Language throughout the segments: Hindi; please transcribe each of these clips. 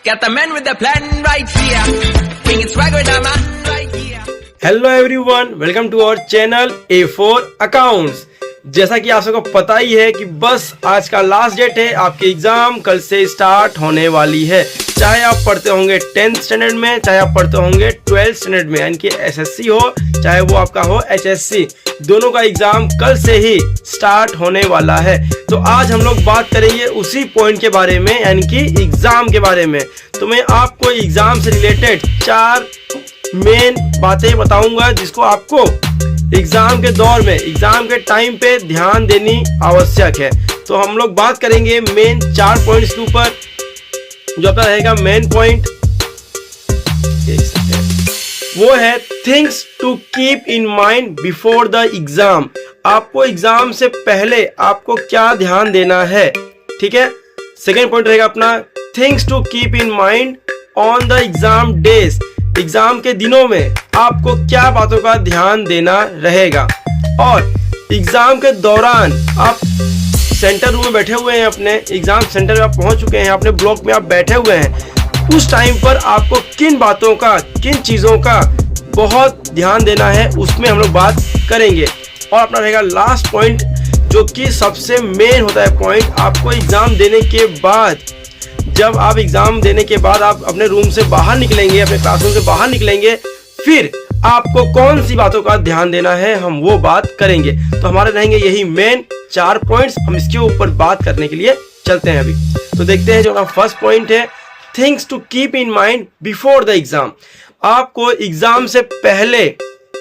Got the man with the plan right here. King is swag with the man right here. Hello everyone, welcome to our channel A4 accounts. जैसा कि आप सबको पता ही है कि बस आज का लास्ट डेट है, आपके एग्जाम कल से स्टार्ट होने वाली है। चाहे आप पढ़ते होंगे 10th स्टैंडर्ड में, चाहे आप पढ़ते होंगे 12th स्टैंडर्ड में, यानी कि SSC हो चाहे वो आपका हो HSC, दोनों का एग्जाम कल से ही स्टार्ट होने वाला है। तो आज हम लोग बात करेंगे उसी पॉइंट के बारे में, यानी कि एग्जाम के बारे में। तो मैं आपको एग्जाम से रिलेटेड 4 मेन बातें बताऊंगा जिसको आपको एग्जाम के दौर में, एग्जाम के टाइम पे ध्यान देनी आवश्यक है। तो हम लोग बात करेंगे मेन 4 पॉइंट्स के ऊपर। जो आपका रहेगा मेन पॉइंट वो है things to keep in mind before the exam. आपको एग्जाम से पहले आपको क्या ध्यान देना है, ठीक है। सेकेंड पॉइंट रहेगा अपना things to keep in mind on the exam days. Exam के दिनों में आपको क्या बातों का ध्यान देना रहेगा। और एग्जाम के दौरान आप सेंटर रूम में बैठे हुए हैं, अपने एग्जाम सेंटर में आप पहुंच चुके हैं, अपने ब्लॉक में आप बैठे हुए हैं, उस टाइम पर आपको किन बातों का, किन चीज़ों का बहुत ध्यान देना है, उसमें हम लोग बात करेंगे। और अपना रहेगा लास्ट पॉइंट जो कि सबसे मेन होता है पॉइंट। आपको एग्ज़ाम देने के बाद, जब आप एग्ज़ाम देने के बाद आप अपने रूम से बाहर निकलेंगे, अपने क्लासरूम से बाहर निकलेंगे, फिर आपको कौन सी बातों का ध्यान देना है, हम वो बात करेंगे। तो हमारे रहेंगे यही मेन 4 पॉइंट्स। हम इसके ऊपर बात करने के लिए चलते हैं अभी। तो देखते हैं जो हमारा फर्स्ट पॉइंट है things to keep in mind before the exam. आपको एग्जाम से पहले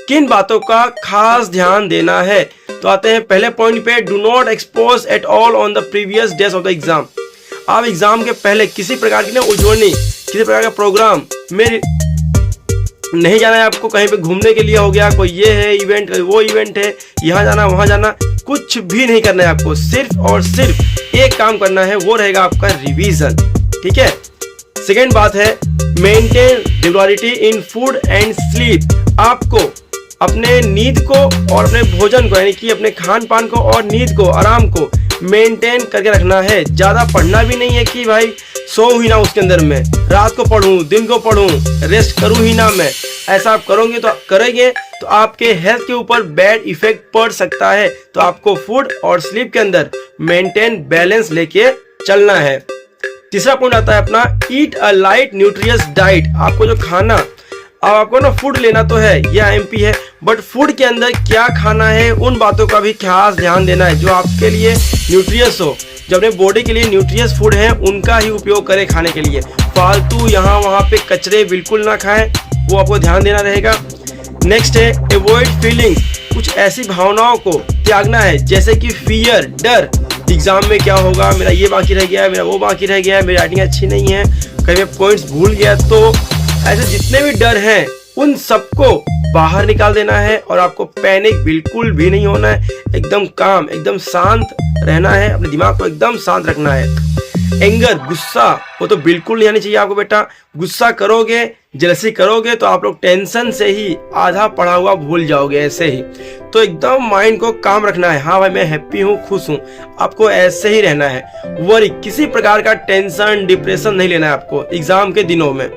किन बातों का खास ध्यान देना है। तो आते हैं पहले पॉइंट पे, do not expose at all on the previous days of the exam. आप एग्जाम के पहले किसी प्रकार की ना उजवनी, किसी प्रकार का प्रोग्राम में नहीं जाना है। आपको कहीं पे घूमने के लिए हो गया, कोई ये है इवेंट, वो इवेंट है, यहाँ जाना वहाँ जाना, कुछ भी नहीं करना है आपको। सिर्फ और सिर्फ एक काम करना है, वो रहेगा आपका रिवीजन, ठीक है। सेकेंड बात है maintain regularity in food and sleep. आपको अपने नींद को और अपने भोजन को, यानी कि अपने खान पान को और नींद को, आराम को मेंटेन करके रखना है। ज़्यादा पढ़ना भी नहीं है कि भाई सो ही ना उसके अंदर में, रात को पढ़ूं, दिन को पढ़ूं, रेस्ट करूं ही ना मैं। ऐसा आप करेंगे तो आपके हेल्थ के ऊपर बैड इफेक्ट पड़ सकता है। तो आपको फूड और स्लीप के अंदर मेंटेन बैलेंस लेके चलना है। तीसरा पॉइंट आता है अपना ईट अ लाइट न्यूट्रियस डाइट। आपको जो खाना, अब आपको ना फूड लेना तो है, ये IMP है, बट फूड के अंदर क्या खाना है उन बातों का भी खास ध्यान देना है जो आपके लिए न्यूट्रियस हो, जो अपने बॉडी के लिए न्यूट्रियस फूड है उनका ही उपयोग करें खाने के लिए। फालतू यहाँ वहाँ पे कचरे बिल्कुल ना खाएं, वो आपको ध्यान देना रहेगा। नेक्स्ट है अवॉइड फीलिंग्स। कुछ ऐसी भावनाओं को त्यागना है जैसे कि फियर, डर। एग्जाम में क्या होगा, मेरा ये बाकी रह गया है, मेरा वो बाकी रह गया है, मेरी राइटिंग अच्छी नहीं है, कहीं मैं पॉइंट्स भूल गया। तो ऐसे जितने भी डर हैं उन सबको बाहर निकाल देना है और आपको पैनिक बिल्कुल भी नहीं होना है। एकदम काम, एकदम शांत रहना है, अपने दिमाग को एकदम शांत रखना है। एंगर, गुस्सा, वो तो बिल्कुल नहीं आनी चाहिए आपको बेटा। गुस्सा करोगे, जेलसी करोगे तो आप लोग टेंशन से ही आधा पढ़ा हुआ भूल जाओगे ऐसे ही। तो एकदम माइंड को काम रखना है। हाँ भाई मैं हैप्पी हूँ, खुश हूँ, आपको ऐसे ही रहना है। वरी, किसी प्रकार का टेंशन, डिप्रेशन नहीं लेना है आपको एग्जाम के दिनों में।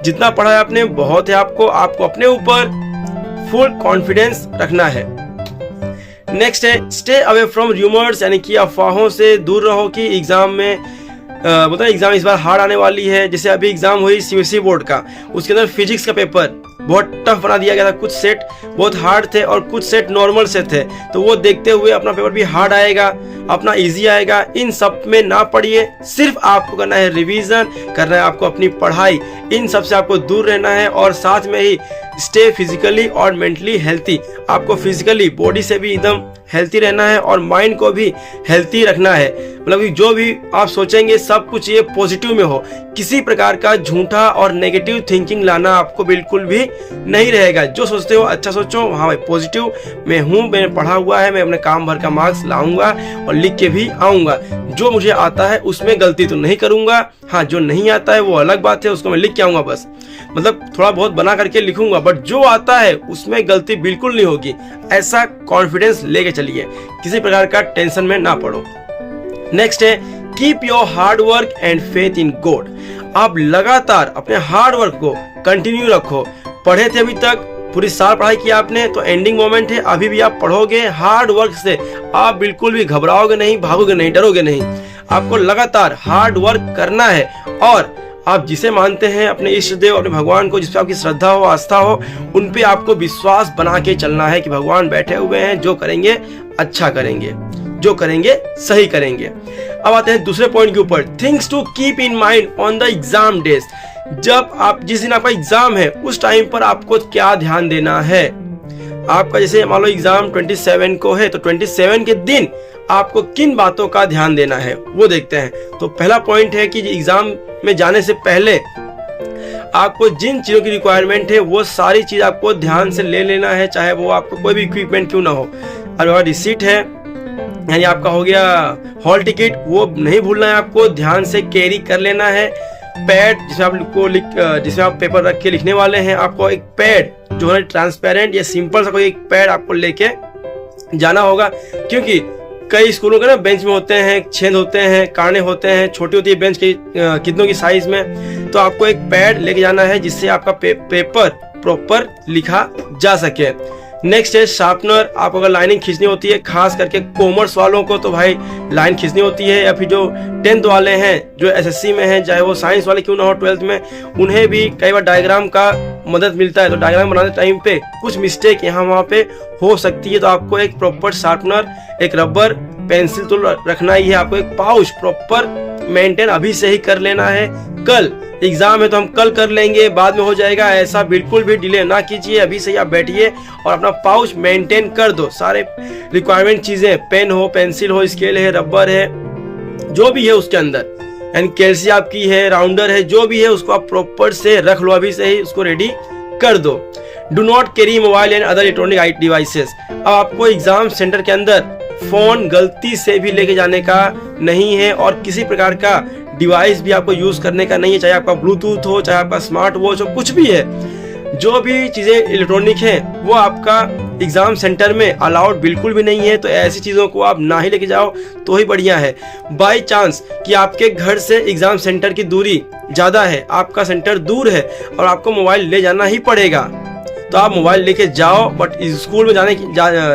जितना पढ़ा है आपने बहुत है, आपको अपने ऊपर फुल कॉन्फिडेंस रखना है। नेक्स्ट है स्टे अवे फ्रॉम रूमर्स, यानी कि अफवाहों से दूर रहो कि एग्जाम में बताए एग्जाम इस बार हार्ड आने वाली है। जैसे अभी एग्जाम हुई CBSE बोर्ड का, उसके अंदर फिजिक्स का पेपर बहुत टफ बना दिया गया था। कुछ सेट बहुत हार्ड थे और कुछ सेट नॉर्मल से थे, तो वो देखते हुए अपना पेपर भी हार्ड आएगा, अपना इजी आएगा। इन सब में ना पढ़िए, सिर्फ आपको करना है रिवीजन, करना है आपको अपनी पढ़ाई। इन सब से आपको दूर रहना है और साथ में ही स्टे फिजिकली और मेंटली हेल्थी। आपको फिजिकली बॉडी से भी एकदम हेल्थी रहना है और माइंड को भी हेल्थी रखना है। मतलब कि जो भी आप सोचेंगे सब कुछ ये पॉजिटिव में हो। किसी प्रकार का झूठा और नेगेटिव थिंकिंग लाना आपको बिल्कुल भी नहीं रहेगा। जो सोचते हो अच्छा सोचो, हाँ भाई पॉजिटिव मैं हूँ, मैंने पढ़ा हुआ है, मैं अपने काम भर का मार्क्स लाऊंगा और लिख के भी आऊँगा। जो मुझे आता है उसमें गलती तो नहीं करूँगा, हाँ जो नहीं आता है वो अलग बात है, उसको मैं लिख के आऊँगा बस। मतलब थोड़ा बहुत बना करके लिखूंगा, बट जो आता है उसमें गलती बिल्कुल नहीं होगी। ऐसा कॉन्फिडेंस लेके चलिए, किसी प्रकार का टेंशन में ना पड़ो। नेक्स्ट है keep your hard work and faith in God. आप लगातार अपने हार्ड वर्क को कंटिन्यू रखो। पढ़े थे अभी तक, पूरी साल पढ़ाई की आपने, तो एंडिंग मोमेंट है, अभी भी आप पढ़ोगे हार्ड वर्क से। आप बिल्कुल भी घबराओगे नहीं, भागोगे नहीं, डरोगे नहीं। आपको लगातार हार्ड वर्क करना है और आप जिसे मानते हैं, अपने इष्ट देव, अपने भगवान को, जिस पे आपकी श्रद्धा हो, आस्था हो, उन पे आपको विश्वास बना के चलना है कि भगवान बैठे हुए हैं, जो करेंगे अच्छा करेंगे, जो करेंगे सही करेंगे। अब आते हैं दूसरे पॉइंट के ऊपर, things to keep in mind on the exam days. जब आप, जिस दिन आपका एग्जाम है, उस टाइम पर आपको क्या ध्यान देना है। आपका जैसे मान लो एग्जाम 27 को है, तो 27 के दिन आपको किन बातों का ध्यान देना है वो देखते हैं। तो पहला पॉइंट है कि एग्जाम में जाने से पहले आपको जिन चीजों की रिक्वायरमेंट है वो सारी चीज आपको ध्यान से ले लेना है, चाहे वो आपको कोई भी इक्विपमेंट क्यों ना हो। अगर रिसीट है, यानी आपका हो गया हॉल टिकट, वो नहीं भूलना है, आपको ध्यान से कैरी कर लेना है। पैड जिसमें आप पेपर रख के लिखने वाले हैं, आपको एक पैड जो है ट्रांसपेरेंट या सिंपल सा कोई एक पैड आपको लेके जाना होगा, क्योंकि कई स्कूलों के ना बेंच में होते हैं छेद होते हैं, काने होते हैं, छोटी होती है बेंच की कितनों की साइज में। तो आपको एक पैड लेके जाना है जिससे आपका पेपर प्रॉपर लिखा जा सके। नेक्स्ट है शार्पनर। आपको अगर लाइनिंग खींचनी होती है, खास करके कॉमर्स वालों को तो भाई लाइन खींचनी होती है, या फिर जो 10th वाले हैं, जो एसएससी में हैं, चाहे वो साइंस वाले क्यों ना हो 12th में, उन्हें भी कई बार डायग्राम का मदद मिलता है। तो डायग्राम बनाने टाइम पे कुछ मिस्टेक यहाँ वहाँ पे हो सकती है, तो आपको एक प्रॉपर शार्पनर, एक रबर, पेंसिल तो रखना ही है। आपको एक पाउच प्रॉपर मेंटेन अभी से ही कर लेना है। कल एग्जाम है तो हम कल कर लेंगे, बाद में हो जाएगा, ऐसा बिल्कुल भी डिले ना कीजिए। अभी से ही आप बैठिए और अपना पाउच मेंटेन कर दो। सारे रिक्वायरमेंट चीजें, पेन हो, पेंसिल हो, स्केल है, रबर है, जो भी है उसके अंदर, यानी कैल्सी आपकी है, राउंडर है, जो भी है उसको आप प्रॉपर से रख लो, अभी से ही उसको रेडी कर दो। Do not carry mobile and other electronic devices. अब आपको एग्जाम सेंटर के अंदर फोन गलती से भी लेके जाने का नहीं है, और किसी प्रकार का डिवाइस भी आपको यूज करने का नहीं है, चाहे आपका ब्लूटूथ हो, चाहे आपका स्मार्ट वॉच हो, कुछ भी है, जो भी चीजें इलेक्ट्रॉनिक है वो आपका एग्जाम सेंटर में अलाउड बिल्कुल भी नहीं है। तो ऐसी चीजों को आप ना ही लेके जाओ तो ही बढ़िया है। बाय चांस कि आपके घर से एग्जाम सेंटर की दूरी ज्यादा है, आपका सेंटर दूर है और आपको मोबाइल ले जाना ही पड़ेगा, तो आप मोबाइल लेके जाओ। बट स्कूल में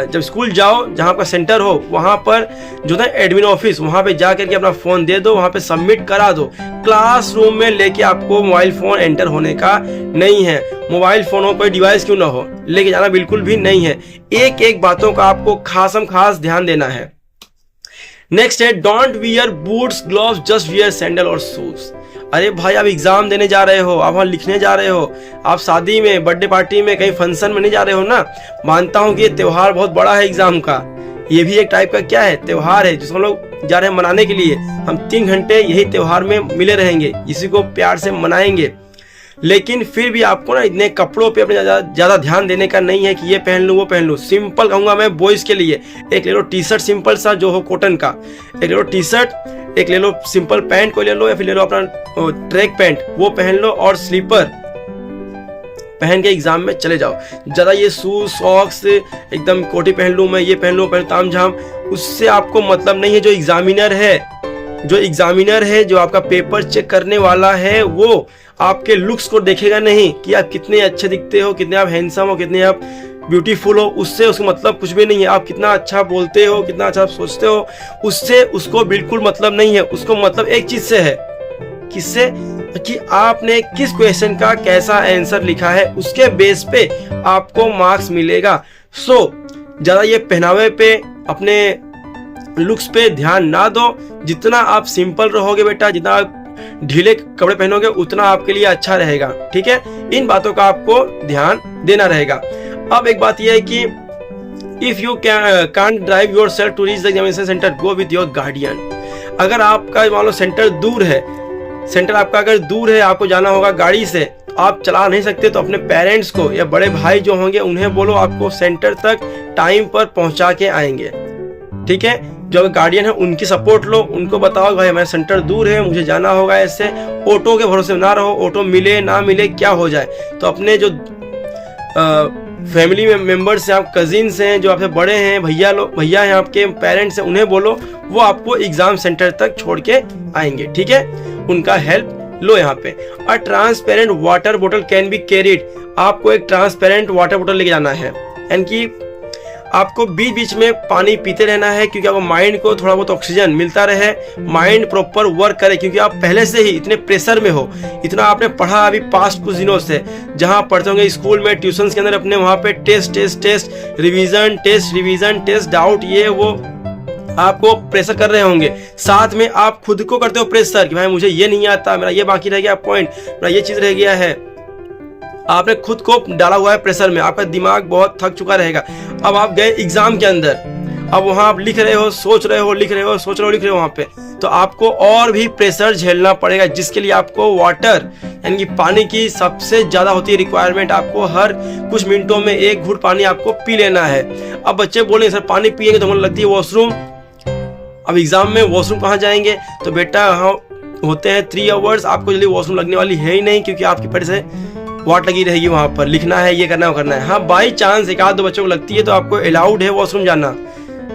जब स्कूल जाओ, जहाँ आपका सेंटर हो, वहाँ पर जो था एडमिन ऑफिस, वहाँ पे जा करके अपना फोन दे दो, वहाँ पे सबमिट करा दो। क्लासरूम में लेके आपको मोबाइल फोन एंटर होने का नहीं है। मोबाइल फोन हो, कोई डिवाइस क्यों ना हो, लेके जाना बिल्कुल भी नहीं है। एक एक बातों का आपको खास ध्यान देना है। नेक्स्ट है don't wear boots, gloves, just wear sandal और शूज। अरे भाई, आप एग्जाम देने जा रहे हो, आप वहाँ लिखने जा रहे हो, आप शादी में, बर्थडे पार्टी में, कहीं फंक्शन में नहीं जा रहे हो ना। मानता हूँ कि ये त्योहार बहुत बड़ा है एग्जाम का, ये भी एक टाइप का क्या है, त्योहार है, जिसको हम लोग जा रहे हैं मनाने के लिए। हम 3 घंटे यही त्योहार में मिले रहेंगे, इसी को प्यार से मनाएंगे। लेकिन फिर भी आपको ना इतने कपड़ों पे अपने ज्यादा ध्यान देने का नहीं है कि ये पहन लूं वो पहन लूं। सिंपल कहूंगा मैं बॉयज के लिए, एक ले लो टी शर्ट सिंपल सा जो हो कॉटन का, एक ले लो टी शर्ट, एक ले लो सिंपल पैंट को ले लो, या फिर ले लो अपना ट्रैक पैंट वो पहन लो, और स्लीपर पहन के एग्जाम में चले जाओ। ज्यादा ये शूज सॉक्स एकदम कोटी पहन लूं मैं, ये पहन लूं, पहन ताम झाम, उससे आपको मतलब नहीं है। जो एग्जामिनर है, जो आपका पेपर चेक करने वाला है, वो आपके लुक्स को देखेगा नहीं कि आप कितने अच्छे दिखते हो, कितने आप हैंडसम हो, कितने आप ब्यूटीफुल हो, उससे उसको मतलब कुछ भी नहीं है। आप कितना अच्छा बोलते हो, कितना अच्छा आप सोचते हो, उससे उसको बिल्कुल मतलब नहीं है। उसको मतलब एक चीज से है, किससे, कि आपने किस क्वेश्चन का कैसा आंसर लिखा है, उसके बेस पे आपको मार्क्स मिलेगा। सो ज्यादा ये पहनावे पे, अपने लुक्स पे ध्यान ना दो। जितना आप सिंपल रहोगे बेटा, जितना आप ढीले कपड़े पहनोगे, उतना आपके लिए अच्छा रहेगा। ठीक है, इन बातों का आपको ध्यान देना रहेगा। अब एक बात यह है कि if you can't drive yourself to reach the examination centre, go with your guardian. अगर आपका मान लो सेंटर दूर है, आपको जाना होगा गाड़ी से, तो आप चला नहीं सकते, तो अपने पेरेंट्स को या बड़े भाई जो होंगे उन्हें बोलो आपको सेंटर तक टाइम पर पहुंचा के आएंगे। ठीक है, जो गार्डियन है उनकी सपोर्ट लो, उनको बताओ भाई हमारा सेंटर दूर है, मुझे जाना होगा ऐसे। ऑटो के भरोसे ना रहो, ऑटो मिले ना मिले क्या हो जाए। तो अपने जो फैमिली में मेंबर्स हैं, आप कजिन्स हैं, जो आपसे बड़े हैं, भैया हैं, आपके पेरेंट्स हैं, उन्हें बोलो, वो आपको एग्जाम सेंटर तक छोड़ के आएंगे। ठीक है, उनका हेल्प लो यहाँ पे अ ट्रांसपेरेंट वाटर बोतल कैन बी कैरीड, आपको एक ट्रांसपेरेंट वाटर बोतल लेके जाना है, यानी कि आपको बीच बीच में पानी पीते रहना है, क्योंकि आपको माइंड को थोड़ा बहुत ऑक्सीजन मिलता रहे, माइंड प्रॉपर वर्क करे, क्योंकि आप पहले से ही इतने प्रेशर में हो, इतना आपने पढ़ा अभी पास्ट कुछ दिनों से, जहां पढ़ते होंगे स्कूल में ट्यूशंस के अंदर अपने, वहां पे टेस्ट रिवीजन टेस्ट डाउट ये वो आपको प्रेशर कर रहे होंगे, साथ में आप खुद को करते हो प्रेशर कि भाई मुझे ये नहीं आता, मेरा ये बाकी रह गया पॉइंट, मेरा ये चीज रह गया है, आपने खुद को डाला हुआ है प्रेशर में, आपका दिमाग बहुत थक चुका रहेगा। अब आप गए एग्जाम के अंदर, अब वहां आप लिख रहे हो, सोच रहे हो, लिख रहे हो, सोच रहे हो, लिख रहे हो, वहां पे तो आपको और भी प्रेशर झेलना पड़ेगा, जिसके लिए आपको वाटर यानी कि पानी की सबसे ज्यादा होती है रिक्वायरमेंट। आपको हर कुछ मिनटों में एक घूंट पानी आपको पी लेना है। अब बच्चे बोलेंगे सर पानी पिएंगे तो हमें लगती है वॉशरूम, अब एग्जाम में वॉशरूम कहाँ जाएंगे, तो बेटा हाँ होते हैं 3 आवर्स, आपको जल्दी वॉशरूम लगने वाली है ही नहीं, क्योंकि आपकी पहले से वाट लगी रहेगी, वहां पर लिखना है, ये करना है, वो करना है। हाँ बाई चांस एक आध दो बच्चों को लगती है तो आपको अलाउड है वॉशरूम जाना,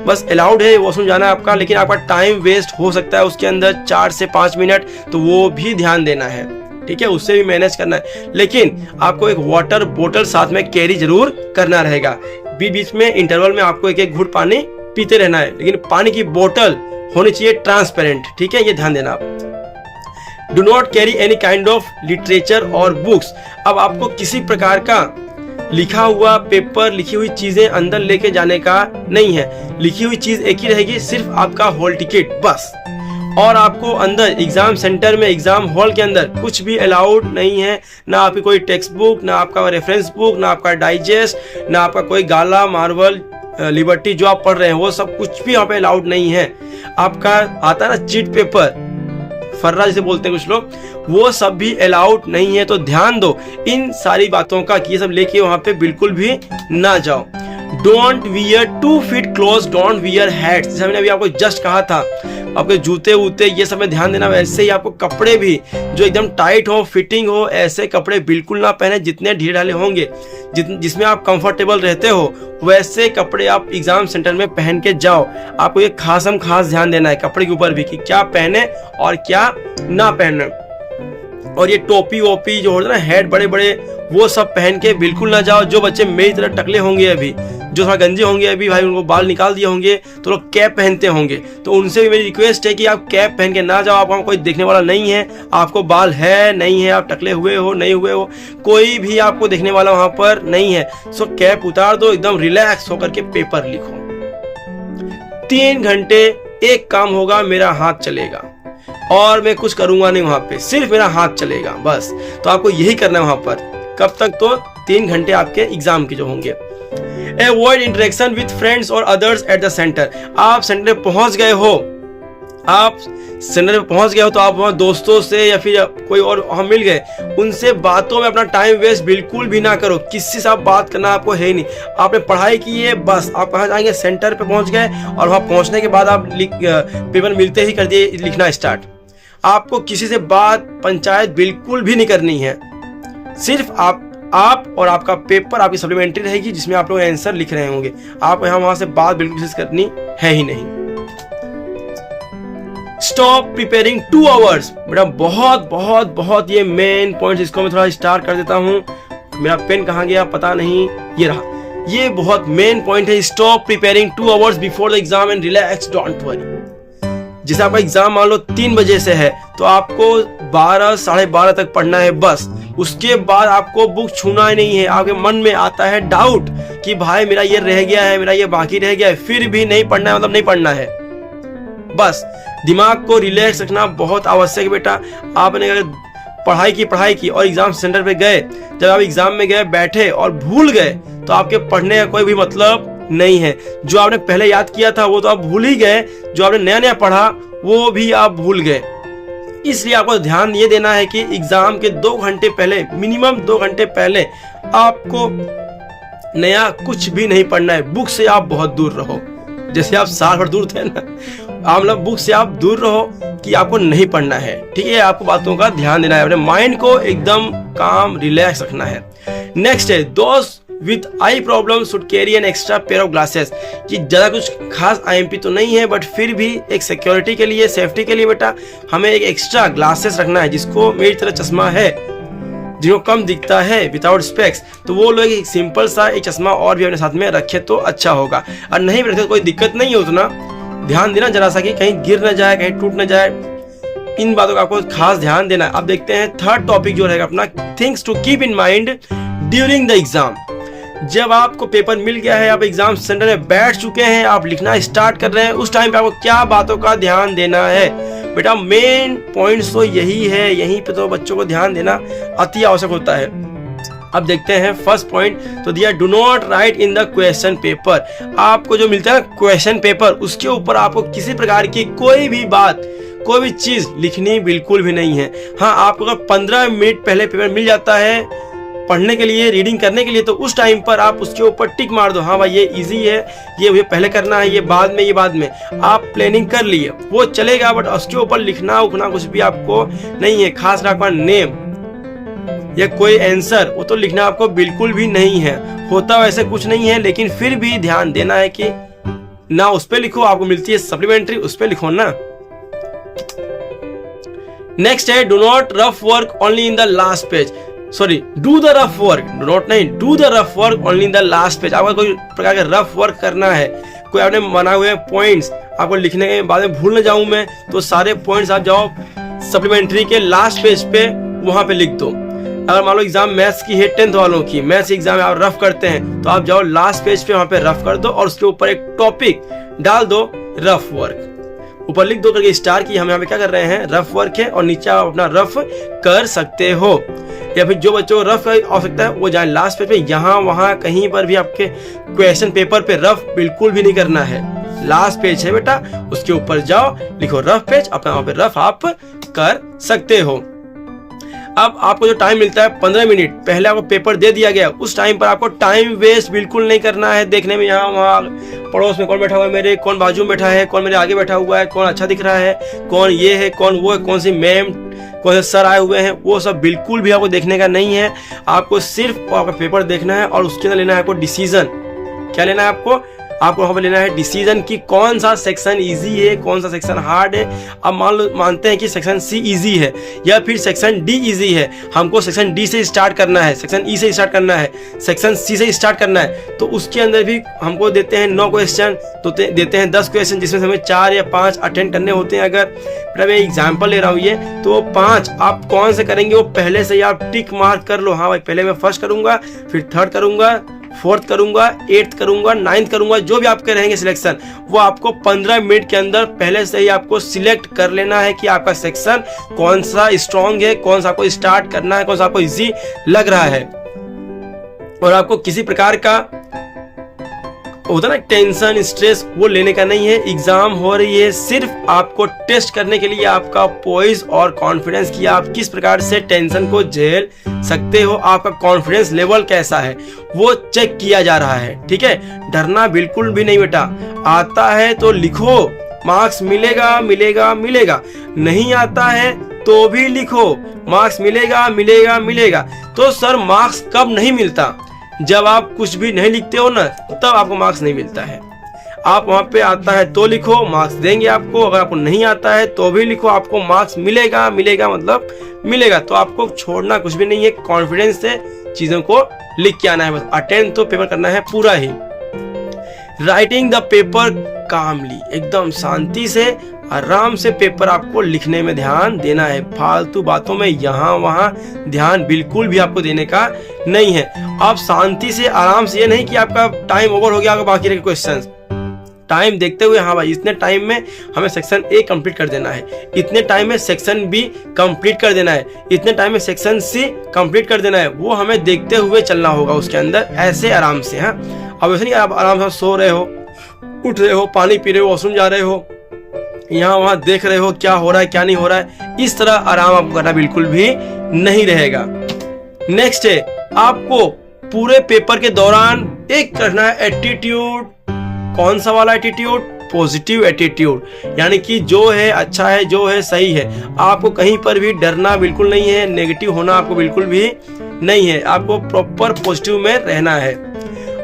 बस अलाउड है वॉशरूम जाना आपका, लेकिन आपका टाइम वेस्ट हो सकता है उसके अंदर 4 से 5 मिनट, तो वो भी ध्यान देना है, ठीक है, उससे भी मैनेज करना है। लेकिन आपको एक वाटर बोतल साथ में कैरी जरूर करना रहेगा, बीच बीच में इंटरवल में आपको एक एक घूंट पानी पीते रहना है, लेकिन पानी की बोतल होनी चाहिए ट्रांसपेरेंट, ठीक है, ये ध्यान देना आप। Do not carry any kind of literature और बुक्स, अब आपको किसी प्रकार का लिखा हुआ पेपर, लिखी हुई चीजें अंदर लेके जाने का नहीं है, लिखी हुई चीज एक ही रहेगी, सिर्फ आपका हॉल टिकट बस, और आपको अंदर एग्जाम सेंटर में, एग्जाम हॉल के अंदर कुछ भी अलाउड नहीं है, ना आपकी कोई टेक्स्ट बुक, ना आपका रेफरेंस बुक, ना आपका डाइजेस्ट, ना आपका कोई गाला, मार्वल, लिबर्टी जो आप पढ़ रहे हैं वो सब कुछ भी यहाँ पे अलाउड नहीं है। आपका आता है ना चीट पेपर, फर्रा जिसे बोलते हैं कुछ लोग, वो सब भी अलाउड नहीं है। तो ध्यान दो इन सारी बातों का कि ये सब लेके वहां पे बिल्कुल भी ना जाओ। Don't wear 2 feet close, don't wear hats, जैसे मैंने अभी आपको जस्ट कहा था, आपके जूते वूते ये सब में ध्यान देना। वैसे ही आपको कपड़े भी जो एकदम टाइट हो, फिटिंग हो, ऐसे कपड़े बिल्कुल ना पहने, जितने ढीले ढाले होंगे, जिसमें आप कंफर्टेबल रहते हो, वैसे कपड़े आप एग्जाम सेंटर में पहन के जाओ। आपको ये खास ध्यान देना है कपड़े के ऊपर भी कि क्या पहने और क्या ना पहने। और ये टोपी वोपी जो होता है ना, हेड बड़े बड़े, वो सब पहन के बिल्कुल ना जाओ। जो बच्चे मेरी तरह टकले होंगे अभी, जो थोड़ा गंजे होंगे अभी, भाई उनको बाल निकाल दिए होंगे तो लोग कैप पहनते होंगे, तो उनसे भी मेरी रिक्वेस्ट है कि आप कैप पहन के ना जाओ। आपको कोई देखने वाला नहीं है, आपको बाल है नहीं है, आप टकले हुए हो नहीं हुए हो, कोई भी आपको देखने वाला वहां पर नहीं है। सो कैप उतार दो, एकदम रिलैक्स होकर के पेपर लिखो। 3 घंटे एक काम होगा, मेरा हाथ चलेगा और मैं कुछ करूंगा नहीं, वहां पे सिर्फ मेरा हाथ चलेगा बस। तो आपको यही करना है वहां पर। कब तक? तो 3 घंटे आपके एग्जाम के जो होंगे। Avoid interaction with friends और others at the center। आप सेंटर में पहुंच गए हो, तो आप वहां दोस्तों से या फिर कोई और वहां मिल गए, उनसे बातों में अपना टाइम वेस्ट बिल्कुल भी ना करो। किसी से आप बात करना आपको है ही नहीं, आपने पढ़ाई की है बस। आप कहाँ जाएंगे? सेंटर पे पहुंच गए और वहां पहुंचने के बाद आप पेपर मिलते ही कर दिए लिखना स्टार्ट। आपको किसी से बात पंचायत बिल्कुल भी नहीं करनी है। सिर्फ आप और आपका पेपर, आपकी सप्लीमेंट्री रहेगी जिसमें आप लोग आंसर लिख रहे होंगे। आप यहाँ वहां से बात बिल्कुल कोशिश करनी है ही नहीं। Stop preparing 2 hours. बेटा बहुत बहुत बहुत ये मेन पॉइंट, इसको मैं थोड़ा स्टार्ट कर देता हूँ। मेरा पेन कहाँ गया पता नहीं, ये रहा। ये बहुत मेन पॉइंट है। Stop preparing 2 hours before the exam and relax, don't worry. जैसे आपका एग्जाम मान लो 3 बजे से है, तो आपको 12 साढ़े 12 तक पढ़ना है बस। उसके बाद आपको बुक छूना ही नहीं है। आपके मन में आता है डाउट कि भाई मेरा ये रह गया है, मेरा ये बाकी रह गया है, फिर भी नहीं पढ़ना है, मतलब नहीं पढ़ना है। बस दिमाग को रिलैक्स रखना बहुत आवश्यक है बेटा। आपने अगर पढ़ाई की और एग्जाम सेंटर पे गए, जब आप एग्जाम में गए बैठे और भूल गए, तो आपके पढ़ने का कोई भी मतलब नहीं है। जो आपने पहले याद किया था वो तो आप भूल ही गए, जो आपने नया नया पढ़ा वो भी आप भूल गए। इसलिए आपको ध्यान ये देना है कि एग्जाम के 2 घंटे पहले, मिनिमम 2 घंटे पहले आपको नया कुछ भी नहीं पढ़ना है। बुक से आप बहुत दूर रहो, जैसे आप साल भर दूर थे ना, आप लोग बुक से आप दूर रहो कि आपको नहीं पढ़ना है। ठीक है, आपको बातों का ध्यान देना है, अपने माइंड को एकदम काम रिलैक्स रखना है। नेक्स्ट है दोस्त with I problem should carry an extra pair of glasses. कि ज़्यादा कुछ खास IMP तो नहीं है, बट फिर भी एक सिक्योरिटी के लिए, सेफ्टी के लिए बेटा हमें एक एक्स्ट्रा ग्लासेस रखना है। जिसको मेरी तरह चश्मा है, जिनको कम दिखता है विदाउट स्पेक्स, तो वो लोग एक सिंपल सा एक चश्मा और भी अपने साथ में रखे तो अच्छा होगा। और नहीं भी रखे तो कोई दिक्कत नहीं है, उतना ध्यान देना जरा सा कि कहीं गिर न जाए, कहीं टूट न जाए। इन बातों का आपको खास ध्यान देना है। अब देखते हैं थर्ड टॉपिक जो रहेगा अपना, things to keep in mind during the exam. जब आपको पेपर मिल गया है, आप एग्जाम सेंटर में बैठ चुके हैं, आप लिखना स्टार्ट कर रहे हैं, उस टाइम पे आपको क्या बातों का ध्यान देना है बेटा? मेन पॉइंट्स तो यही है, यहीं पे तो बच्चों को ध्यान देना अति आवश्यक होता है। अब देखते हैं फर्स्ट पॉइंट तो दिया, do not right in the question paper. आपको जो मिलता है क्वेश्चन पेपर, उसके ऊपर आपको किसी प्रकार की कोई भी बात, कोई भी चीज लिखनी बिल्कुल भी नहीं है। हाँ, आपको अगर 15 मिनट पहले पेपर मिल जाता है पढ़ने के लिए, रीडिंग करने के लिए, तो उस टाइम पर आप उसके ऊपर टिक मार दो, हाँ भाई ये इजी है, ये मुझे पहले करना है, ये बाद में, ये बाद में। आप प्लानिंग कर लिए वो चलेगा, बट उसके ऊपर लिखना उखना कुछ भी आपको नहीं है। खास कर आपका नेम या कोई आंसर, वो तो लिखना आपको बिल्कुल भी नहीं है। होता वैसे कुछ नहीं है, लेकिन फिर भी ध्यान देना है कि ना उस पर लिखो, आपको मिलती है सप्लीमेंट्री, उस पर लिखो ना। नेक्स्ट है, do not rough work only in the last page. Sorry, do the rough work, do not नहीं, do the rough work only in the last page. आपको कोई प्रकार का रफ वर्क करना है, कोई आपने बनाए हुए पॉइंट्स आपको लिखने के बाद में भूल न जाऊं मैं, तो सारे पॉइंट्स आप जाओ सप्लीमेंट्री के लास्ट पेज पे, वहां पे लिख दो। अगर मान लो एग्जाम मैथ्स की है, 10th वालों की मैथ्स एग्जाम आप रफ करते हैं, तो आप जाओ लास्ट पेज पे, वहां पे रफ कर दो और उसके ऊपर एक टॉपिक डाल दो, रफ वर्क, ऊपर लिख दो करके स्टार की। हम यहाँ पे क्या कर रहे हैं, रफ वर्क है, और नीचे आप अपना रफ कर सकते हो। या फिर जो बच्चों को रफ की आवश्यकता है वो जाए लास्ट पेज पे, यहाँ वहाँ कहीं पर भी आपके क्वेश्चन पेपर पे रफ बिल्कुल भी नहीं करना है। लास्ट पेज है बेटा, उसके ऊपर जाओ, लिखो रफ पेज, अपना वहां पे रफ आप कर सकते हो। अब आपको जो टाइम मिलता है 15 मिनट पहले आपको पेपर दे दिया गया, उस टाइम पर आपको टाइम वेस्ट बिल्कुल नहीं करना है देखने में यहाँ वहाँ, पड़ोस में कौन बैठा हुआ है मेरे, कौन बाजू में बैठा है, कौन मेरे आगे बैठा हुआ है, कौन अच्छा दिख रहा है, कौन ये है, कौन वो है, कौन सी मैम, कौन से सर आए हुए हैं, वो सब बिल्कुल भी आपको देखने का नहीं है। आपको सिर्फ आपका पेपर देखना है और उसके अंदर लेना है आपको डिसीजन। क्या लेना है आपको वहां पर लेना है डिसीजन कि कौन सा सेक्शन इजी है, कौन सा सेक्शन हार्ड है। अब मानते हैं कि सेक्शन सी इजी है या फिर सेक्शन डी इजी है, हमको सेक्शन डी से स्टार्ट करना है, सेक्शन ई से स्टार्ट करना है, सेक्शन सी से स्टार्ट करना है, तो उसके अंदर भी हमको देते हैं 9 क्वेश्चन, तो देते हैं 10 क्वेश्चन, जिसमें से हमें 4 या 5 अटेंड करने होते हैं। अगर मैं एग्जाम्पल ले रहा हूँ ये, तो 5 आप कौन से करेंगे वो पहले से ही आप टिक मार्क कर लो। हाँ भाई, पहले मैं फर्स्ट करूंगा, फिर थर्ड करूंगा, 4th करूंगा, 8th करूंगा, 9th करूंगा, जो भी आपके रहेंगे सिलेक्शन, वो आपको 15 मिनट के अंदर पहले से ही आपको सिलेक्ट कर लेना है कि आपका सेक्शन कौन सा स्ट्रॉन्ग है, कौन सा आपको स्टार्ट करना है, कौन सा आपको इजी लग रहा है। और आपको किसी प्रकार का होता ना टेंशन, स्ट्रेस, वो लेने का नहीं है। एग्जाम हो रही है, सिर्फ आपको टेस्ट करने के लिए आपका पोइज और कॉन्फिडेंस कि आप किस प्रकार से टेंशन को झेल सकते हो, आपका कॉन्फिडेंस लेवल कैसा है, वो चेक किया जा रहा है। ठीक है, डरना बिल्कुल भी नहीं बेटा, आता है तो लिखो, मार्क्स मिलेगा मिलेगा मिलेगा, नहीं आता है तो भी लिखो, मार्क्स मिलेगा मिलेगा मिलेगा। तो सर मार्क्स कब नहीं मिलता? जब आप कुछ भी नहीं लिखते हो ना, तब आपको मार्क्स नहीं मिलता है। आप वहां पे आता है तो लिखो, मार्क्स देंगे आपको। अगर आपको नहीं आता है तो भी लिखो, आपको मार्क्स मिलेगा मिलेगा मतलब मिलेगा। तो आपको छोड़ना कुछ भी नहीं है, कॉन्फिडेंस से चीजों को लिख के आना है, बस अटेंड तो पेपर करना है पूरा ही। राइटिंग द पेपर कामली, एकदम शांति से आराम से पेपर आपको लिखने में ध्यान देना है। फालतू बातों में यहाँ वहाँ ध्यान बिल्कुल भी आपको देने का नहीं है। आप शांति से आराम से, ये नहीं कि आपका टाइम ओवर हो गया, आपका बाकी रहे क्वेश्चंस, टाइम देखते हुए, हाँ भाई इतने टाइम में हमें सेक्शन ए कंप्लीट कर देना है, इतने टाइम में सेक्शन बी कंप्लीट कर देना है, इतने टाइम में सेक्शन सी कंप्लीट कर देना है, वो हमें देखते हुए चलना होगा उसके अंदर, ऐसे आराम से। हाँ, अब ऐसे नहीं आप आराम से सो रहे हो, उठ रहे हो, पानी पी रहे हो, वॉशरूम जा रहे हो, यहाँ वहां देख रहे हो क्या हो रहा है क्या नहीं हो रहा है, इस तरह आराम आपको करना बिल्कुल भी नहीं रहेगा। नेक्स्ट है, आपको पूरे पेपर के दौरान एक करना है एटीट्यूड। कौन सा वाला एटीट्यूड? पॉजिटिव एटीट्यूड, यानी कि जो है अच्छा है, जो है सही है। आपको कहीं पर भी डरना बिल्कुल नहीं है, नेगेटिव होना आपको बिल्कुल भी नहीं है, आपको प्रॉपर पॉजिटिव में रहना है।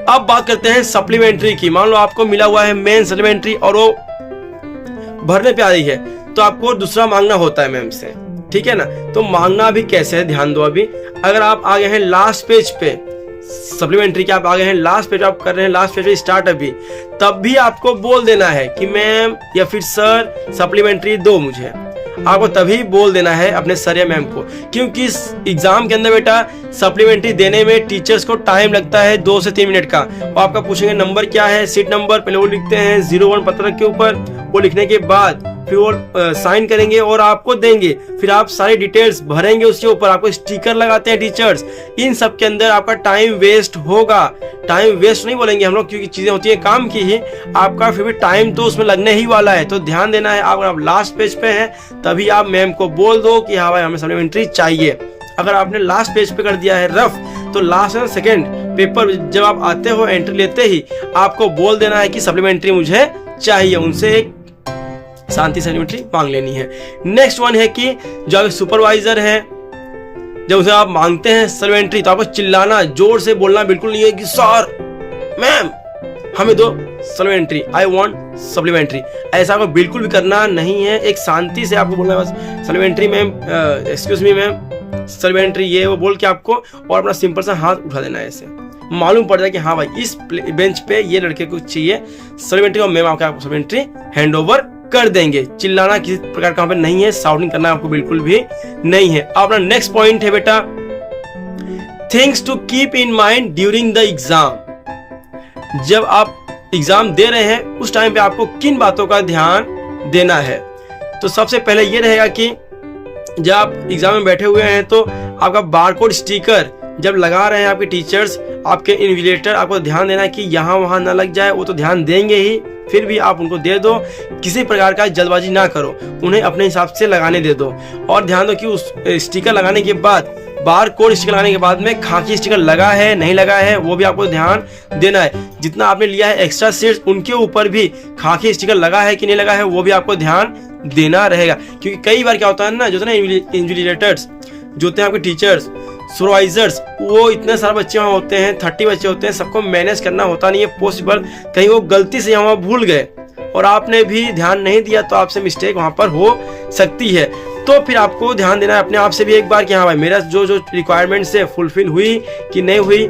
अब बात करते हैं सप्लीमेंट्री की। मान लो आपको मिला हुआ है मेन सप्लीमेंट्री और वो भरने पे आ रही है, तो आपको दूसरा मांगना होता है मैम से, ठीक है ना। तो मांगना भी कैसे है, ध्यान दो। अभी अगर आप आ गए हैं लास्ट पेज पे, सप्लीमेंट्री के आप आ गए हैं लास्ट पेज, आप कर रहे हैं लास्ट पेज पे स्टार्ट अभी, तब भी आपको बोल देना है कि मैम या फिर सर सप्लीमेंट्री दो मुझे। आपको तभी बोल देना है अपने सर या मैम को, क्योंकि इस एग्जाम के अंदर बेटा सप्लीमेंट्री देने में टीचर्स को टाइम लगता है 2 से 3 मिनट का। और आपका पूछेंगे नंबर क्या है, सीट नंबर, पहले वो लिखते हैं 01 पत्रक के ऊपर, वो लिखने के बाद फिर वो साइन करेंगे और आपको देंगे, फिर आप सारी डिटेल्स भरेंगे उसके ऊपर, आपको स्टिकर लगाते हैं टीचर्स। इन सब के अंदर आपका टाइम वेस्ट होगा। टाइम वेस्ट नहीं बोलेंगे हम लोग, क्योंकि चीजें होती है काम की ही, आपका फिर भी टाइम तो उसमें लगने ही वाला है। तो ध्यान देना है, अगर आप लास्ट पेज पे हैं तभी आप मैम को बोल दो कि हाँ भाई हमें सप्लीमेंट्री चाहिए। अगर आपने लास्ट पेज पे कर दिया है रफ, तो लास्ट और सेकेंड पेपर जब आप आते हो एंट्री लेते ही आपको बोल देना है कि सप्लीमेंट्री मुझे चाहिए, उनसे एक शांति सप्लीमेंट्री मांग लेनी है। नेक्स्ट वन है कि जो सुपरवाइजर है, जब उसे आप मांगते हैं सप्लीमेंट्री, तो आपको चिल्लाना, जोर से बोलना बिल्कुल नहीं है कि सर मैम हमें दो सप्लीमेंट्री, आई वांट सप्लीमेंट्री। ऐसा आपको बिल्कुल भी करना नहीं है। एक शांति से आपको बोलना है बस supplementary ma'am, excuse me ma'am supplementary, ये वो बोल के आपको और अपना सिंपल सा हाथ उठा देना है। ऐसे मालूम पड़ जाए कि हाँ भाई इस बेंच पे ये लड़के को चाहिए सप्लीमेंट्री और मैम आपको सप्लीमेंट्री हैंड ओवर कर देंगे। चिल्लाना किसी प्रकार का पे नहीं है, साउंडिंग करना आपको बिल्कुल भी नहीं है। अपना नेक्स्ट पॉइंट है बेटा, things to keep in mind during the exam. जब आप एग्जाम दे रहे हैं उस टाइम पे आपको किन बातों का ध्यान देना है। तो सबसे पहले ये रहेगा कि जब आप एग्जाम में बैठे हुए हैं तो आपका बारकोड स्टिकर जब लगा रहे हैं आपके टीचर्स, आपके इन्विजिलेटर, आपको ध्यान देना है कि यहाँ वहां ना लग जाए। वो तो ध्यान देंगे ही, फिर भी आप उनको दे दो, किसी प्रकार का जल्दबाजी ना करो, उन्हें अपने हिसाब से लगाने दे दो। और ध्यान दो कि उस स्टिकर लगाने के बाद, बार कोड स्टिकर लगाने के बाद में खाकी स्टिकर लगा है नहीं लगा है वो भी आपको ध्यान देना है। जितना आपने लिया है एक्स्ट्रा सीट्स, उनके ऊपर भी खाकी स्टिकर लगा है कि नहीं लगा है वो भी आपको ध्यान देना रहेगा। क्योंकि कई बार क्या होता है ना, जो ना इन्विजिलेटर्स जो होते हैं आपके टीचर्स, सुपरवाइजर्स, वो इतने सारे बच्चे वहाँ होते हैं, 30 बच्चे होते हैं, सबको मैनेज करना होता नहीं है पॉसिबल। कहीं वो गलती से यहाँ भूल गए और आपने भी ध्यान नहीं दिया तो आपसे मिस्टेक वहाँ पर हो सकती है। तो फिर आपको ध्यान देना है अपने आप से भी एक बार कि हाँ भाई मेरा जो जो रिक्वायरमेंट्स है फुलफिल हुई कि नहीं हुई।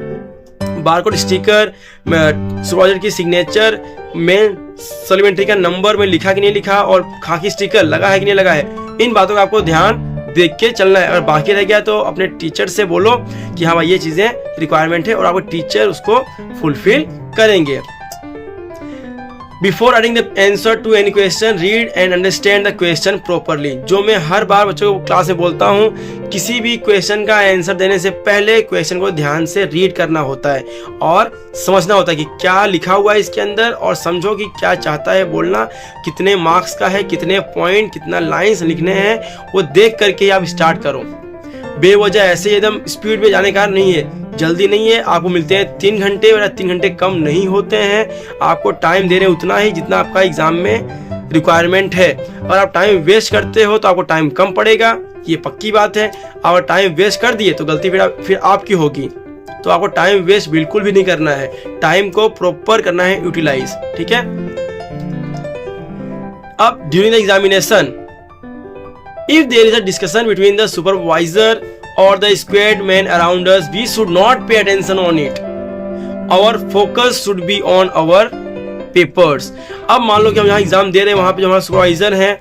बारकोड स्टिकर, सुपरवाइजर की सिग्नेचर, मेन सप्लीमेंट्री का नंबर में लिखा कि नहीं लिखा और खाकी स्टिकर लगा है कि नहीं लगा है, इन बातों का आपको ध्यान देख के चलना है। अगर बाकी रह गया तो अपने टीचर से बोलो कि हाँ भाई ये चीजें रिक्वायरमेंट है और आपको टीचर उसको फुलफिल करेंगे। Before writing the answer to any question, read and understand the question properly. जो मैं हर बार बच्चों को क्लास में बोलता हूँ, किसी भी क्वेश्चन का आंसर देने से पहले क्वेश्चन को ध्यान से रीड करना होता है और समझना होता है कि क्या लिखा हुआ है इसके अंदर, और समझो कि क्या चाहता है बोलना, कितने मार्क्स का है, कितने पॉइंट, कितना लाइन्स लिखने हैं, वो देख करके ही आप स्टार्ट करो। बेवजह ऐसे एकदम स्पीड में जाने का नहीं है, जल्दी नहीं है। आपको मिलते हैं 3 घंटे, और 3 घंटे कम नहीं होते हैं। आपको टाइम दे रहे हैं उतना ही जितना आपका एग्जाम में रिक्वायरमेंट है। और आप टाइम वेस्ट करते हो तो आपको टाइम कम पड़ेगा, ये पक्की बात है। अगर टाइम वेस्ट कर दिए तो गलती फिर आपकी होगी। तो आपको टाइम वेस्ट बिल्कुल भी नहीं करना है, टाइम को प्रॉपर करना है यूटिलाइज, ठीक है। अब during the examination, if there is a discussion between the supervisor or the squad men around us, we should not pay attention on it. Our focus should be on our papers. अब मान लो कि हम यहाँ एग्जाम दे रहे हैं, वहाँ पे जो हमारा सुपरवाइजर है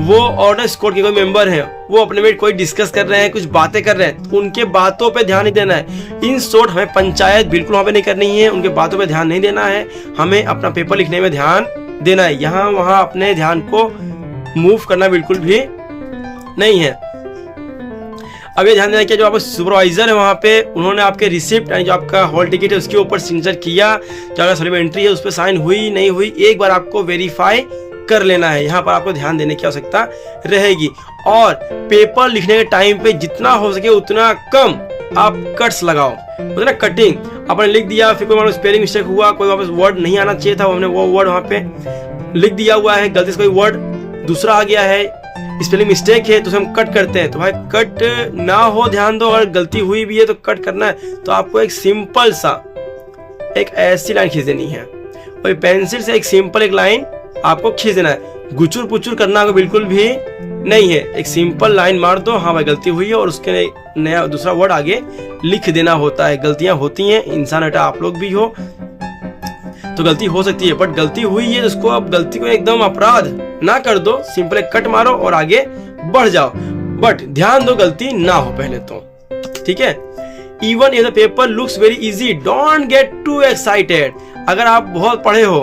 वो और स्क्वाड के कोई मेंबर हैं, वो अपने में कोई डिस्कस कर रहे हैं, कुछ बातें कर रहे हैं, तो उनके बातों पे ध्यान नहीं देना है। इन शॉर्ट हमें पंचायत बिल्कुल वहाँ पे नहीं करनी है, उनके बातों पे ध्यान नहीं देना है, हमें अपना पेपर लिखने में ध्यान देना है। यहाँ वहाँ अपने ध्यान को मूव करना बिल्कुल भी नहीं है। अब ये ध्यान देना कि जो आपका सुपरवाइजर है वहाँ पे, उन्होंने आपके रिसिप्ट यानी जो आपका हॉल टिकट है उसके ऊपर सिग्नेचर किया, जो आपका सप्लीमेंट्री है उस पर साइन हुई नहीं हुई, एक बार आपको वेरीफाई कर लेना है। यहाँ पर आपको ध्यान देने की आवश्यकता रहेगी। और पेपर लिखने के टाइम पे जितना हो सके उतना कम आप कट्स लगाओ, मतलब ना कटिंग। आपने लिख दिया, फिर कोई स्पेलिंग मिस्टेक हुआ, कोई वापस वर्ड नहीं आना चाहिए था, हमने वो वर्ड वहाँ पे लिख दिया हुआ है, गलती से कोई वर्ड दूसरा आ गया है, स्पेलिंग मिस्टेक है तो हम कट करते हैं। तो भाई कट ना हो, ध्यान दो। अगर गलती हुई भी है तो कट करना है। तो आपको एक सिंपल सा एक ऐसी लाइन खींच देनी है, और पेंसिल से एक सिंपल एक लाइन आपको खींच देना है। गुचुर पुचुर करना को बिल्कुल भी नहीं है, एक सिंपल लाइन मार दो, हाँ भाई गलती हुई है, और उसके नया दूसरा वर्ड आगे लिख देना होता है। गलतियां होती हैं, इंसान बेटा आप लोग भी हो तो गलती हो सकती है, बट गलती हुई है उसको अब गलती को एकदम अपराध ना कर दो, सिंपल एक कट मारो और आगे बढ़ जाओ, बट ध्यान दो गलती ना हो पहले तो, ठीक है। Even if the paper looks very easy don't get to excited. अगर आप बहुत पढ़े हो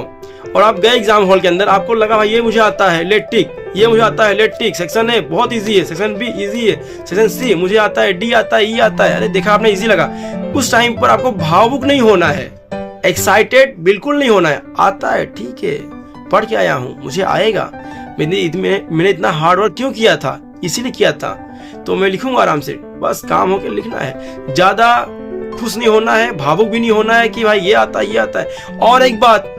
और आप गए एग्जाम हॉल के अंदर, आपको लगा भाई ये मुझे आता है लेट टिक, ये मुझे आता है लेट टिक, सेक्शन ए बहुत इजी है, सेक्शन बी इजी है, सेक्शन सी मुझे आता है, डी आता है, ई आता है, अरे देखा आपने इजी लगा, उस टाइम पर आपको भावुक नहीं होना है, एक्साइटेड बिल्कुल नहीं होना है। आता है ठीक है, पढ़ के आया हूँ, मुझे आएगा, मैंने इतना हार्ड वर्क क्यों किया था, इसीलिए किया था, तो मैं लिखूंगा आराम से, बस काम होकर लिखना है। ज्यादा खुश नहीं होना है, भावुक भी नहीं होना है कि भाई ये आता है ये आता है। और एक बात,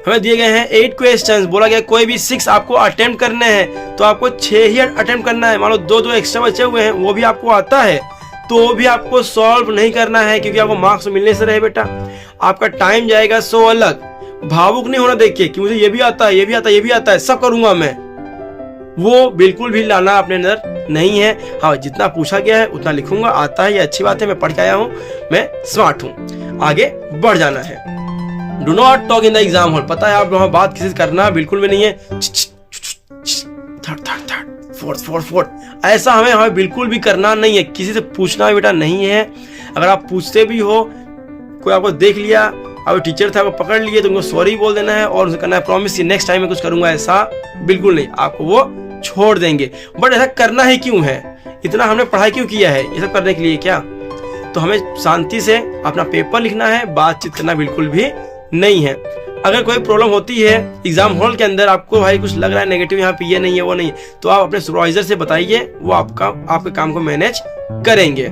हमें दिए गए हैं 8 क्वेश्चंस, बोला गया कोई भी 6 आपको अटेम्प्ट करने हैं, तो आपको 6 ही अटेम्प्ट करना है। मान लो 2 एक्स्ट्रा बचे हुए हैं, वो भी आपको आता है तो भी आपको सॉल्व नहीं करना है, क्योंकि आपको मार्क्स मिलने से रहे बेटा, आपका टाइम जाएगा 100 अलग। भावुक नहीं होना देखिए कि मुझे ये भी आता है, ये भी आता है, ये भी आता है, सब करूंगा मैं, वो बिल्कुल भी लाना अपने अंदर नहीं है। हाँ, जितना पूछा गया है उतना लिखूंगा, आता है ये अच्छी बात है, मैं पढ़ के आया हूँ, मैं स्मार्ट हूँ, आगे बढ़ जाना है। Do not talk in the exam hall. पता है आप वहां बात किसी से करना बिल्कुल भी नहीं है, थर्ड फोर्थ ऐसा हमें बिल्कुल भी करना नहीं है, किसी से पूछना बेटा नहीं है। अगर आप पूछते भी हो, कोई आपको देख लिया, अब टीचर थे आपको पकड़ लिए, तो उनको सॉरी बोल देना है और उनसे करना है प्रॉमिस कि नेक्स्ट टाइम में कुछ करूंगा, ऐसा बिल्कुल नहीं, आपको वो छोड़ देंगे। बट ऐसा करना ही क्यों है, इतना हमने पढ़ाई क्यों किया है, ये सब करने के लिए क्या? तो हमें शांति से अपना पेपर लिखना है, बातचीत करना बिल्कुल भी नहीं है। अगर कोई प्रॉब्लम होती है एग्जाम हॉल के अंदर, आपको भाई कुछ लग रहा है नेगेटिव, यहाँ पे ये नहीं है वो नहीं है, तो आप अपने सुपरवाइजर से बताइए, वो आपके काम को मैनेज करेंगे,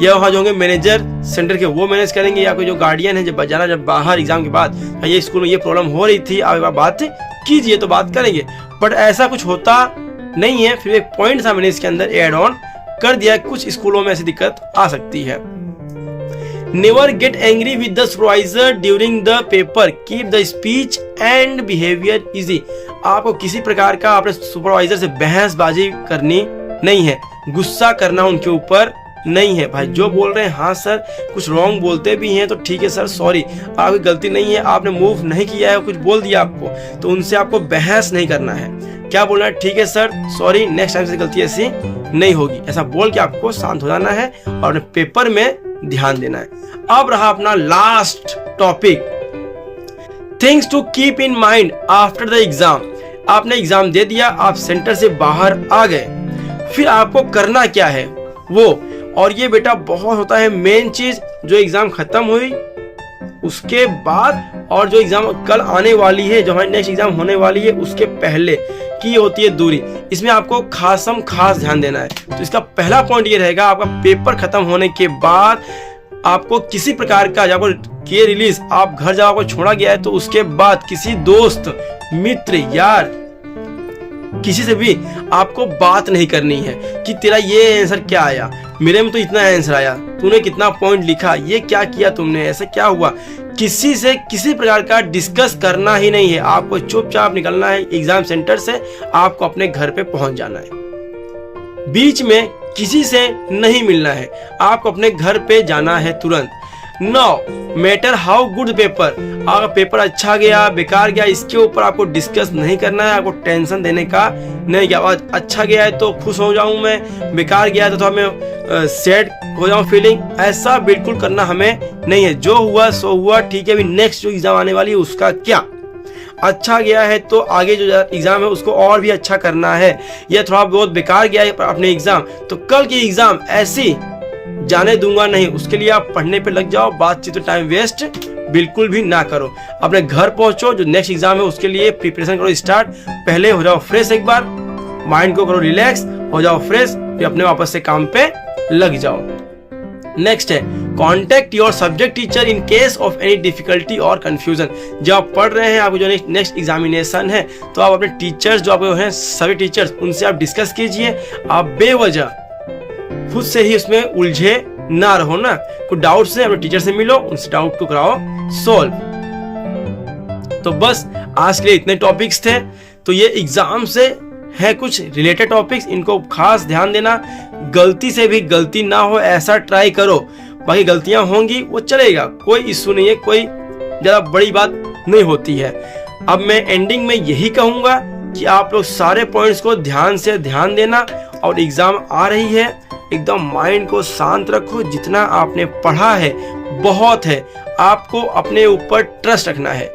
या वहाँ जो होंगे मैनेजर सेंटर के वो मैनेज करेंगे, या कोई जो गार्डियन है जब बाहर एग्जाम के बाद ये स्कूल में ये प्रॉब्लम हो रही थी, आप बात कीजिए तो बात करेंगे। बट ऐसा कुछ होता नहीं है। फिर एक पॉइंट था मैंने इसके अंदर एड ऑन कर दिया, कुछ स्कूलों में ऐसी दिक्कत आ सकती है। Never get angry with the supervisor during the paper, keep the speech and behaviour easy. आपको किसी प्रकार का अपने सुपरवाइजर से बहसबाजी करनी नहीं है, गुस्सा करना उनके ऊपर नहीं है। भाई जो बोल रहे हैं, हाँ सर कुछ रॉन्ग बोलते भी हैं तो ठीक है सर, सॉरी आपकी गलती नहीं है, आपने मूव नहीं किया है, कुछ बोल दिया आपको, तो उनसे आपको बहस नहीं करना है। क्या बोलना है, ठीक है सर सॉरी, नेक्स्ट टाइम से गलती ऐसी नहीं होगी, ऐसा बोल के आपको शांत हो जाना है और अपने पेपर में ध्यान देना है। अब रहा अपना last topic, things to keep in mind after the exam. आपने एग्जाम दे दिया, आप सेंटर से बाहर आ गए, फिर आपको करना क्या है वो, और ये बेटा बहुत होता है मेन चीज, जो एग्जाम खत्म हुई उसके बाद और जो एग्जाम कल आने वाली है, जो हमारी नेक्स्ट एग्जाम होने वाली है, उसके पहले की होती है दूरी। इसमें आपको खास ध्यान देना है। तो इसका पहला पॉइंट ये रहेगा, आपका पेपर खत्म होने के बाद आपको किसी प्रकार का, जब के रिलीज आप घर जब आपको छोड़ा गया है, तो उसके बाद किसी दोस्त मित्र यार किसी से भी आपको बात नहीं करनी है कि तेरा ये आंसर क्या आया, मेरे में तो इतना आंसर आया, तूने कितना पॉइंट लिखा, ये क्या किया तुमने, ऐसा क्या हुआ, किसी से किसी प्रकार का डिस्कस करना ही नहीं है। आपको चुपचाप निकलना है एग्जाम सेंटर से, आपको अपने घर पे पहुंच जाना है, बीच में किसी से नहीं मिलना है, आपको अपने घर पे जाना है तुरंत। No matter how good paper, अगर पेपर अच्छा गया बेकार गया, इसके ऊपर आपको डिस्कस नहीं करना है, आपको टेंशन देने का नहीं। क्या अच्छा गया है तो खुश हो जाऊं मैं, बेकार गया तो मैं सैड हो जाऊं फीलिंग, ऐसा बिल्कुल करना हमें नहीं है। जो हुआ सो हुआ, ठीक है। अभी नेक्स्ट जो एग्जाम आने वाली है उसका क्या, अच्छा गया है तो आगे जो एग्जाम है उसको और भी अच्छा करना है, या थोड़ा बहुत बेकार गया है अपने एग्जाम, तो कल की एग्जाम ऐसी जाने दूंगा नहीं, उसके लिए आप पढ़ने पे लग जाओ, बातचीत तो टाइम वेस्ट बिल्कुल भी ना करो। अपने घर पहुंचो, जो नेक्स्ट एग्जाम है उसके लिए प्रिपरेशन करो स्टार्ट, पहले हो जाओ फ्रेश, एक बार माइंड को करो रिलैक्स, हो जाओ फ्रेश, फिर अपने वापस से काम पे लग जाओ। नेक्स्ट है contact your subject teacher in case of any difficulty और कंफ्यूजन। जब आप पढ़ रहे हैं, आपको जो नेक्स्ट एग्जामिनेशन है, तो आप अपने टीचर्स जो आपके हैं सभी टीचर्स, उनसे आप डिस्कस कीजिए। आप बेवजह खुद से ही उसमें उलझे ना रहो ना। कुछ डाउट्स है अपने टीचर से मिलो, उनसे डाउट को कराओ सॉल्व। तो बस आज के लिए इतने टॉपिक्स थे। तो ये एग्जाम से है कुछ रिलेटेड टॉपिक्स, इनको खास ध्यान देना। गलती से भी गलती ना हो ऐसा ट्राई करो, बाकी गलतियां होंगी वो चलेगा, कोई इशू नहीं है, कोई ज़्यादा बड़ी बात नहीं होती है। अब मैं एंडिंग में यही कहूँगा कि आप लोग सारे पॉइंट्स को ध्यान से ध्यान देना, और एग्ज़ाम आ रही है एकदम माइंड को शांत रखो। जितना आपने पढ़ा है बहुत है, आपको अपने ऊपर ट्रस्ट रखना है,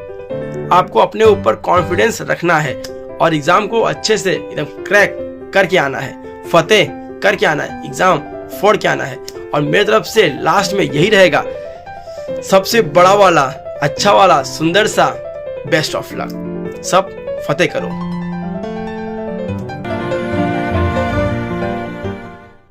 आपको अपने ऊपर कॉन्फिडेंस रखना है, और एग्ज़ाम को अच्छे से एकदम क्रैक करके आना है, फतेह करके आना है, एग्ज़ाम फोड़ के आना है। और मेरी तरफ से लास्ट में यही रहेगा, सबसे बड़ा वाला, अच्छा वाला, सुंदर सा बेस्ट ऑफ लक। सब फतेह करो।